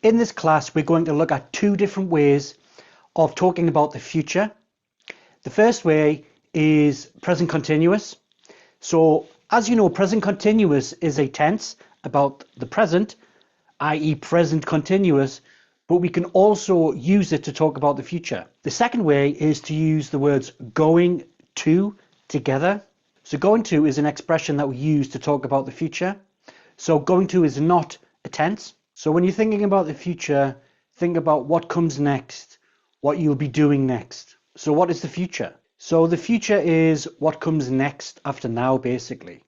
In this class, we're going to look at two different ways of talking about the future. The first way is present continuous. So, as you know, present continuous is a tense about the present, i.e. present continuous, but we can also use it to talk about the future. The second way is to use the words going to together. So going to is an expression that we use to talk about the future. So going to is not a tense. So when you're thinking about the future, think about what comes next, what you'll be doing next. So what is the future? So the future is what comes next after now, basically.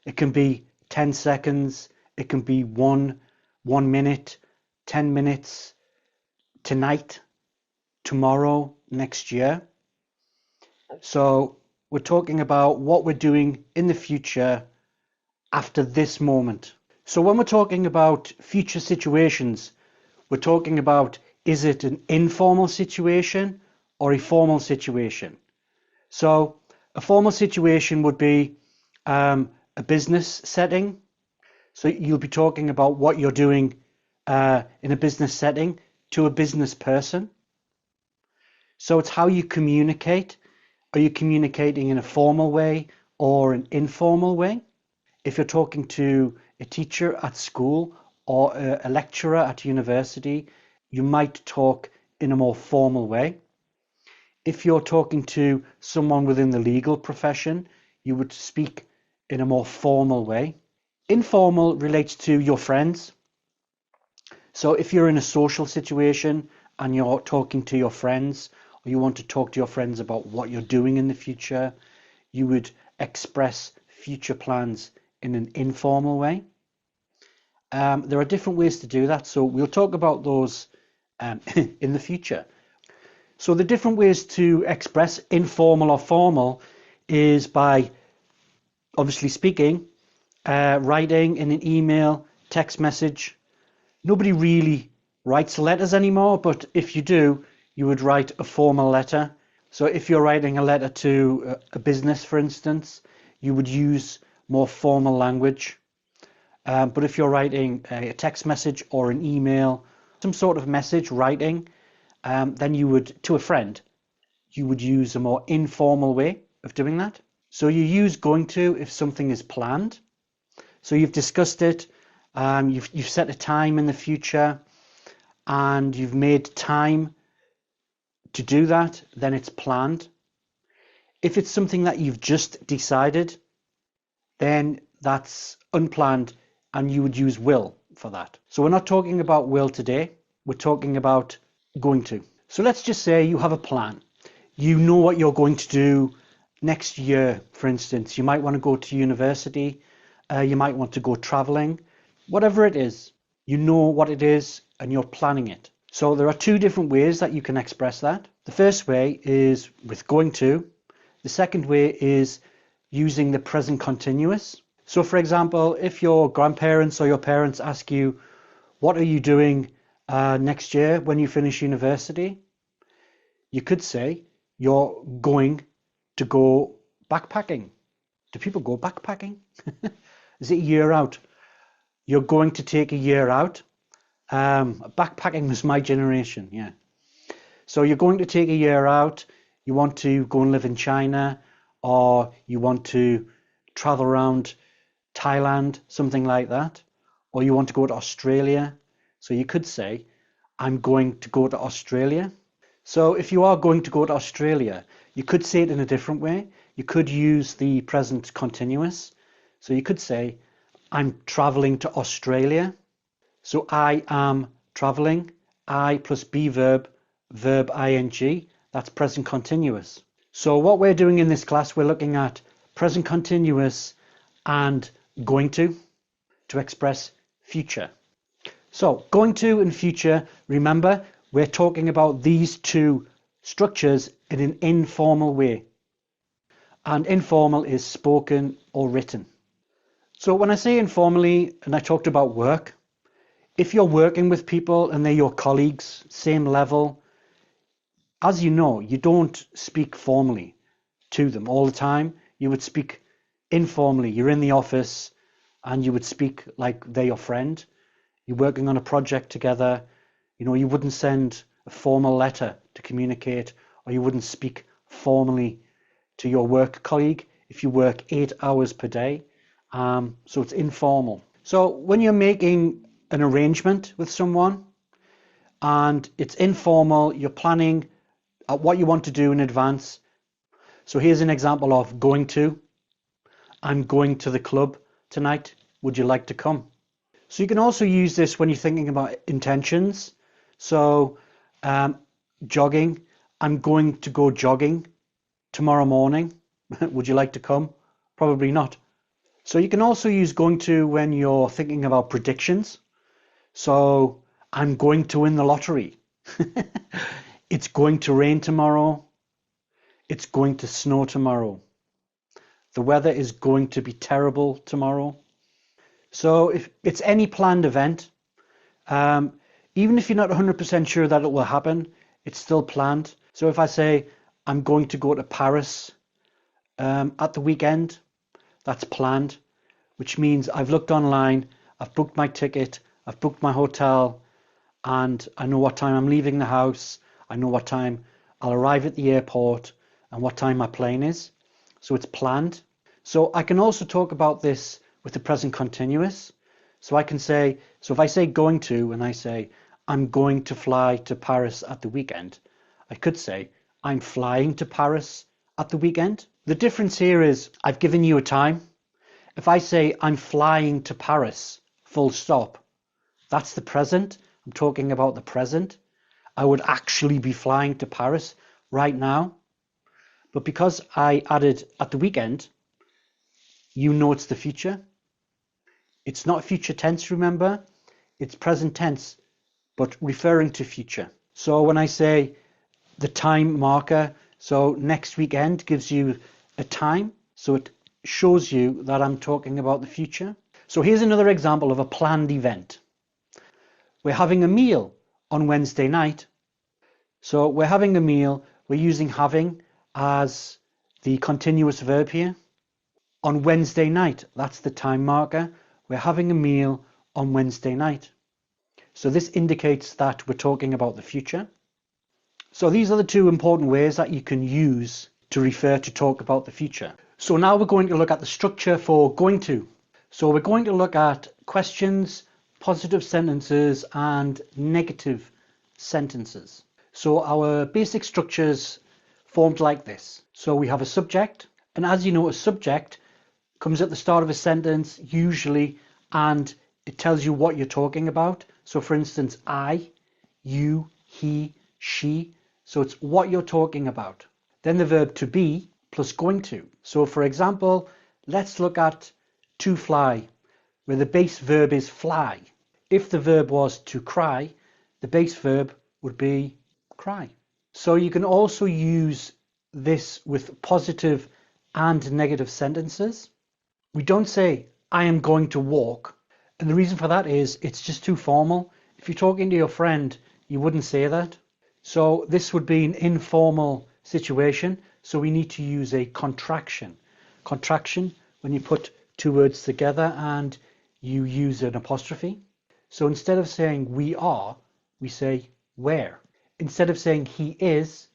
It can be 10 seconds, it can be one minute, 10 minutes, tonight, tomorrow, next year. So we're talking about what we're doing in the future after this moment. So when we're talking about future situations, we're talking about, is it an informal situation or a formal situation? So a formal situation would be a business setting. So you'll be talking about what you're doing in a business setting to a business person. So it's how you communicate. Are you communicating in a formal way or an informal way? If you're talking to a teacher at school or a lecturer at university, you might talk in a more formal way. If you're talking to someone within the legal profession, you would speak in a more formal way. Informal relates to your friends. So if you're in a social situation and you're talking to your friends, or you want to talk to your friends about what you're doing in the future, you would express future plans in an informal way. There are different ways to do that, so we'll talk about those in the future. So the different ways to express informal or formal is by obviously speaking, writing in an email, text message. Nobody really writes letters anymore, but if you do, you would write a formal letter. So if you're writing a letter to a business, for instance, you would use more formal language. But if you're writing a text message or an email, some sort of message writing, then you would, to a friend, you would use a more informal way of doing that. So you use going to if something is planned. So you've discussed it, you've set a time in the future, and you've made time to do that, then it's planned. If it's something that you've just decided, then that's unplanned, and you would use will for that. So we're not talking about will today, we're talking about going to. So let's just say you have a plan. You know what you're going to do next year, for instance. You might want to go to university, you might want to go traveling, whatever it is, you know what it is and you're planning it. So there are two different ways that you can express that. The first way is with going to. The second way is using the present continuous. So for example, if your grandparents or your parents ask you, what are you doing next year when you finish university? You could say you're going to go backpacking. Do people go backpacking? Is it a year out? You're going to take a year out. Backpacking was my generation, yeah. So you're going to take a year out. You want to go and live in China, or you want to travel around Thailand, something like that, or you want to go to Australia. So you could say, I'm going to go to Australia. So if you are going to go to Australia, you could say it in a different way. You could use the present continuous. So you could say, I'm traveling to Australia. So I am traveling, I plus be verb, verb ing, that's present continuous. So what we're doing in this class, we're looking at present continuous and going to express future. So going to and future, remember, we're talking about these two structures in an informal way. And informal is spoken or written. So when I say informally, and I talked about work, if you're working with people and they're your colleagues, same level, as you know, you don't speak formally to them all the time. You would speak informally. You're in the office and you would speak like they're your friend. you're working on a project together, you wouldn't send a formal letter to communicate, or you wouldn't speak formally to your work colleague if you work 8 hours per day. So it's informal. So when you're making an arrangement with someone and it's informal, you're planning what you want to do in advance. So here's an example of going to. I'm going to the club tonight. Would you like to come? So you can also use this when you're thinking about intentions. So jogging. I'm going to go jogging tomorrow morning. Would you like to come? Probably not. So you can also use going to when you're thinking about predictions. So I'm going to win the lottery. It's going to rain tomorrow. It's going to snow tomorrow. The weather is going to be terrible tomorrow. So if it's any planned event, even if you're not 100% sure that it will happen, it's still planned. So if I say I'm going to go to Paris at the weekend, that's planned, which means I've looked online, I've booked my ticket, I've booked my hotel, and I know what time I'm leaving the house, I know what time I'll arrive at the airport, and what time my plane is. So it's planned. So I can also talk about this with the present continuous. So I can say, so if I say going to, and I say, I'm going to fly to Paris at the weekend, I could say, I'm flying to Paris at the weekend. The difference here is I've given you a time. If I say I'm flying to Paris, full stop, that's the present. I'm talking about the present. I would actually be flying to Paris right now. But because I added at the weekend, you know it's the future. It's not future tense, remember? It's present tense, but referring to future. So when I say the time marker, so next weekend gives you a time, so it shows you that I'm talking about the future. So here's another example of a planned event. We're having a meal on Wednesday night. So we're having a meal, we're using having as the continuous verb here. On Wednesday night, that's the time marker. We're having a meal on Wednesday night. So this indicates that we're talking about the future. So these are the two important ways that you can use to refer to talk about the future. So now we're going to look at the structure for going to. So we're going to look at questions, positive sentences, and negative sentences. So our basic structures formed like this. So we have a subject, and as you know, a subject comes at the start of a sentence usually, and it tells you what you're talking about. So for instance, I, you, he, she. So it's what you're talking about. Then the verb to be plus going to. So for example, let's look at to fly, where the base verb is fly. If the verb was to cry, the base verb would be cry. So you can also use this with positive and negative sentences. We don't say, I am going to walk. And the reason for that is it's just too formal. If you're talking to your friend, you wouldn't say that. So this would be an informal situation. So we need to use a contraction. Contraction, when you put two words together and you use an apostrophe. So instead of saying we are, we say where. Instead of saying he is,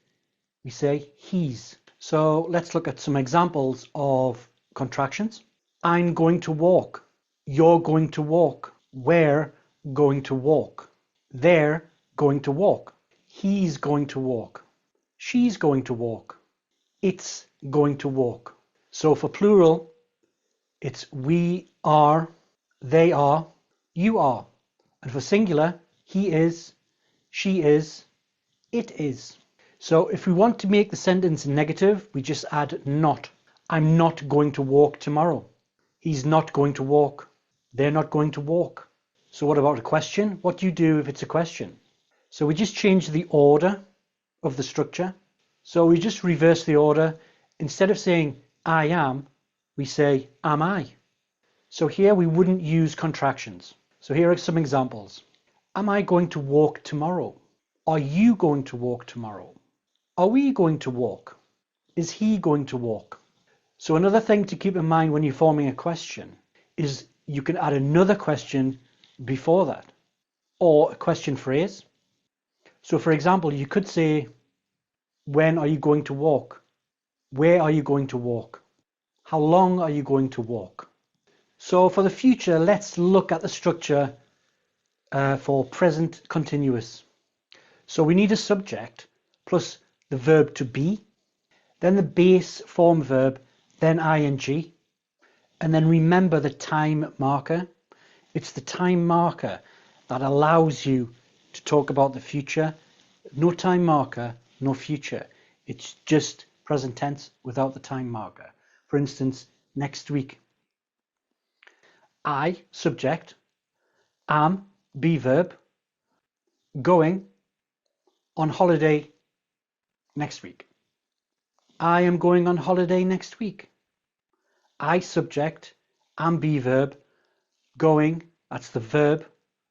we say he's. So let's look at some examples of contractions. I'm going to walk. You're going to walk. We're going to walk. They're going to walk. He's going to walk. She's going to walk. It's going to walk. So for plural, it's we are, they are, you are. And for singular, he is, she is, it is. So if we want to make the sentence negative, we just add not. I'm not going to walk tomorrow. He's not going to walk. They're not going to walk. So what about a question? What do you do if it's a question? So we just change the order of the structure. So we just reverse the order. Instead of saying I am, we say am I. So here we wouldn't use contractions. So here are some examples. Am I going to walk tomorrow? Are you going to walk tomorrow? Are we going to walk? Is he going to walk? So another thing to keep in mind when you're forming a question is you can add another question before that. or a question phrase. So for example, you could say, when are you going to walk? Where are you going to walk? How long are you going to walk? So for the future, let's look at the structure for present continuous. So we need a subject plus the verb to be, then the base form verb, then ing, and then remember the time marker. It's the time marker that allows you to talk about the future. No time marker, no future. It's just present tense without the time marker. For instance, next week. I, subject, am, be verb, going on holiday next week. I am going on holiday next week. I, subject, am, be verb, going, that's the verb,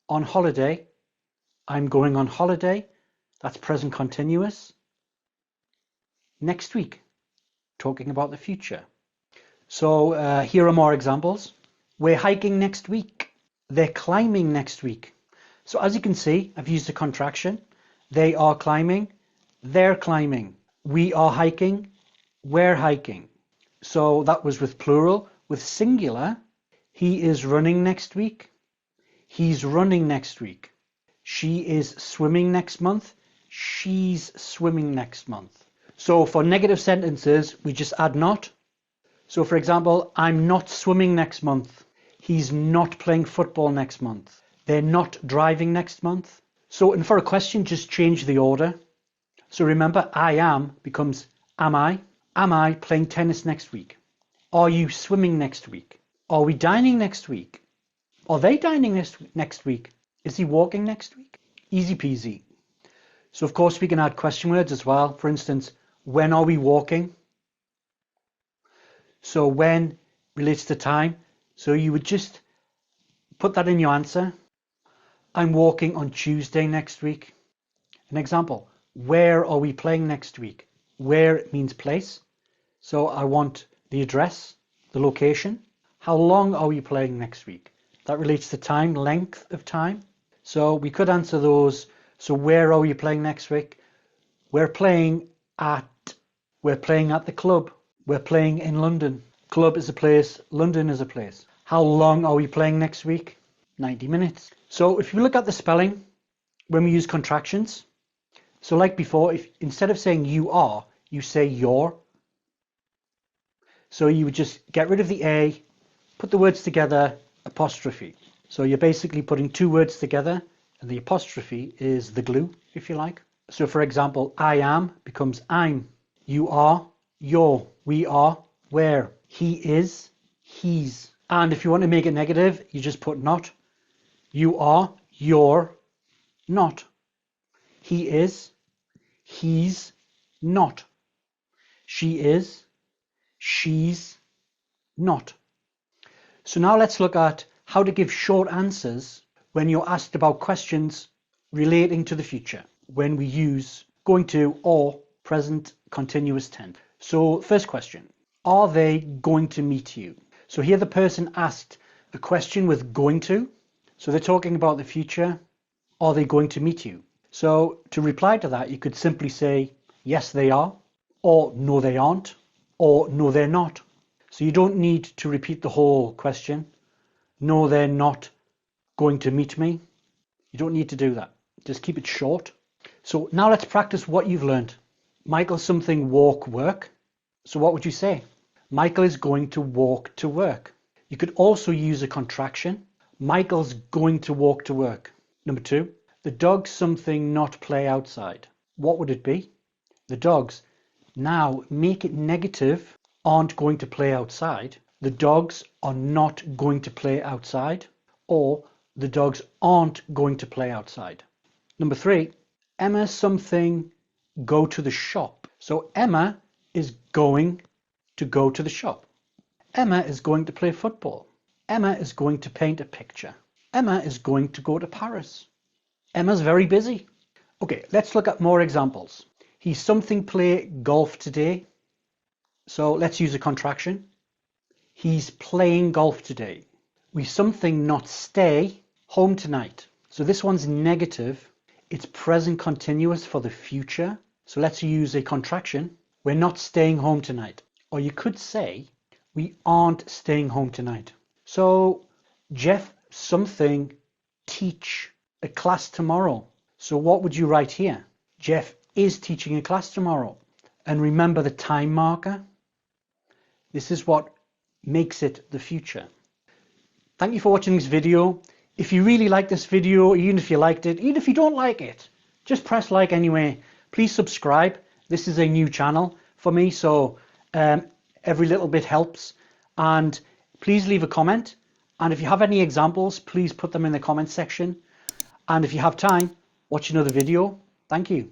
on holiday. I'm going on holiday, that's present continuous. Next week, talking about the future. So here are more examples. We're hiking next week. They're climbing next week. So as you can see, I've used a contraction. They are climbing. They're climbing. We are hiking. We're hiking. So that was with plural. With singular, he is running next week. He's running next week. She is swimming next month. She's swimming next month. So for negative sentences, we just add not. So for example, I'm not swimming next month. He's not playing football next month. They're not driving next month. So, and for a question, just change the order. So remember, I am becomes am I? Am I playing tennis next week? Are you swimming next week? Are we dining next week? Are they dining next week? Is he walking next week? Easy peasy. So of course we can add question words as well. For instance, when are we walking? So when relates to time. So you would just put that in your answer. I'm walking on Tuesday next week. An example, where are we playing next week? Where means place. So I want the address, the location. How long are we playing next week? That relates to time, length of time. So we could answer those. So where are we playing next week? We're playing at the club. We're playing in London. Club is a place, London is a place. How long are we playing next week? 90 minutes. So if you look at the spelling, when we use contractions, so like before, if instead of saying you are, you say you're. So you would just get rid of the A, put the words together, apostrophe. So you're basically putting two words together, and the apostrophe is the glue, if you like. So for example, I am becomes I'm. You are, you're. We are, we're. He is, he's. And if you want to make it negative, you just put not. You are, you're, not. He is, he's, not. She is, she's, not. So now let's look at how to give short answers when you're asked about questions relating to the future, when we use going to or present continuous tense. So first question, are they going to meet you? So here the person asked a question with going to. So they're talking about the future. Are they going to meet you? So to reply to that, you could simply say, yes, they are, or no, they aren't, or no, they're not. So you don't need to repeat the whole question. No, they're not going to meet me. You don't need to do that. Just keep it short. So now let's practice what you've learned. Michael something walk work. So what would you say? Michael is going to walk to work. You could also use a contraction. Michael's going to walk to work. Number two, the dogs something not play outside. What would it be? The dogs. Now make it negative, aren't going to play outside. The dogs are not going to play outside, or the dogs aren't going to play outside. Number three, Emma something go to the shop. So Emma is going to go to the shop. Emma is going to play football. Emma is going to paint a picture. Emma is going to go to Paris. Emma's very busy. Okay, let's look at more examples. He something play golf today. So let's use a contraction. He's playing golf today. We something not stay home tonight. So this one's negative. It's present continuous for the future. So let's use a contraction. We're not staying home tonight. Or you could say, we aren't staying home tonight. So Jeff something teach a class tomorrow. So what would you write here? Jeff is teaching a class tomorrow. And remember the time marker. This is what makes it the future. Thank you for watching this video. If you really like this video, even if you liked it, even if you don't like it, just press like anyway. Please subscribe. This is a new channel for me, so every little bit helps. And please leave a comment. And if you have any examples, please put them in the comment section. And if you have time, watch another video. Thank you.